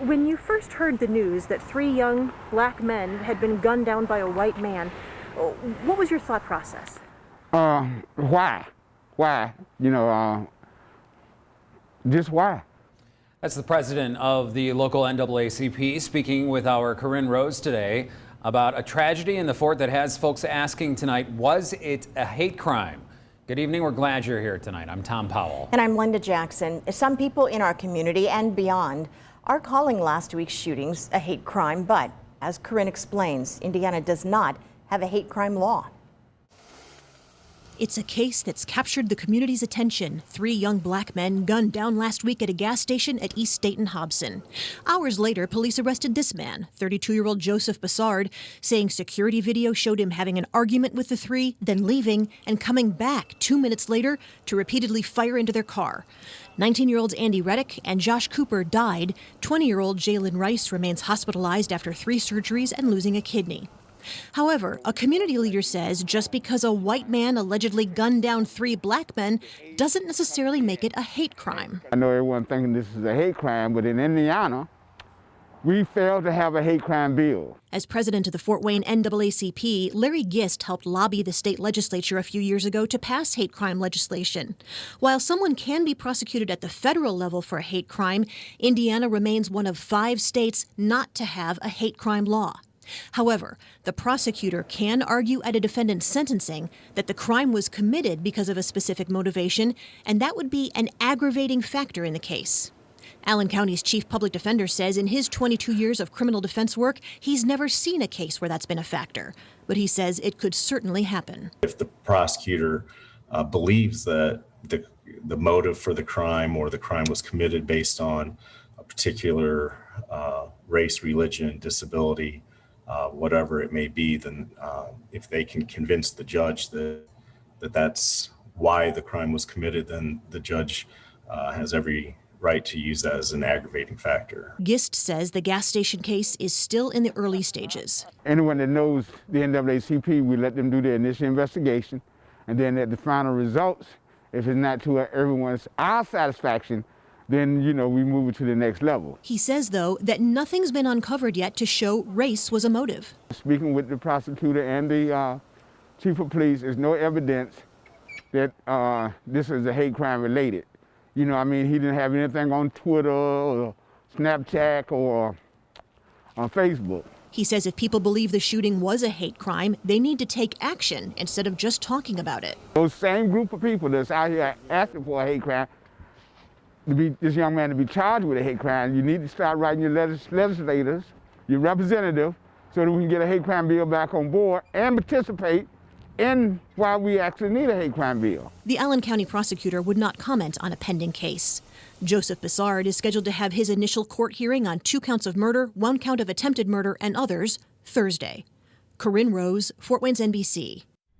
When you first heard the news that 3 young black men had been gunned down by a white man, what was your thought process? Why? Why? Just why? That's the president of the local NAACP speaking with our Corinne Rose today about a tragedy in the fort that has folks asking tonight, was it a hate crime? Good evening. We're glad you're here tonight. I'm Tom Powell. And I'm Linda Jackson. Some people in our community and beyond are calling last week's shootings a hate crime, but as Corinne explains, Indiana does not have a hate crime law. It's a case that's captured the community's attention. 3 young black men gunned down last week at a gas station at East State and Hobson. Hours later, police arrested this man, 32-year-old Joseph Bassard, saying security video showed him having an argument with the 3, then leaving and coming back 2 minutes later to repeatedly fire into their car. 19-year-olds Andy Reddick and Josh Cooper died. 20-year-old Jalen Rice remains hospitalized after 3 surgeries and losing a kidney. However, a community leader says just because a white man allegedly gunned down 3 black men doesn't necessarily make it a hate crime. I know everyone's thinking this is a hate crime, but in Indiana, we failed to have a hate crime bill. As president of the Fort Wayne NAACP, Larry Gist helped lobby the state legislature a few years ago to pass hate crime legislation. While someone can be prosecuted at the federal level for a hate crime, Indiana remains one of 5 states not to have a hate crime law. However, the prosecutor can argue at a defendant's sentencing that the crime was committed because of a specific motivation, and that would be an aggravating factor in the case. Allen County's chief public defender says in his 22 years of criminal defense work, he's never seen a case where that's been a factor, but he says it could certainly happen. If the prosecutor believes that the motive for the crime or the crime was committed based on a particular race, religion, disability, whatever it may be, then if they can convince the judge that's why the crime was committed, then the judge has every right to use that as an aggravating factor. Gist says the gas station case is still in the early stages. Anyone that knows the NAACP, we let them do their initial investigation, and then at the final results, if it's not to our satisfaction, then, we move it to the next level. He says, though, that nothing's been uncovered yet to show race was a motive. Speaking with the prosecutor and the chief of police, there's no evidence that this is a hate crime related. He didn't have anything on Twitter or Snapchat or on Facebook. He says if people believe the shooting was a hate crime, they need to take action instead of just talking about it. Those same group of people that's out here asking for a hate crime, this young man to be charged with a hate crime, you need to start writing your legislators, your representative, so that we can get a hate crime bill back on board and participate in why we actually need a hate crime bill. The Allen County prosecutor would not comment on a pending case. Joseph Bassard is scheduled to have his initial court hearing on 2 counts of murder, 1 count of attempted murder, and others Thursday. Corinne Rose, Fort Wayne's NBC.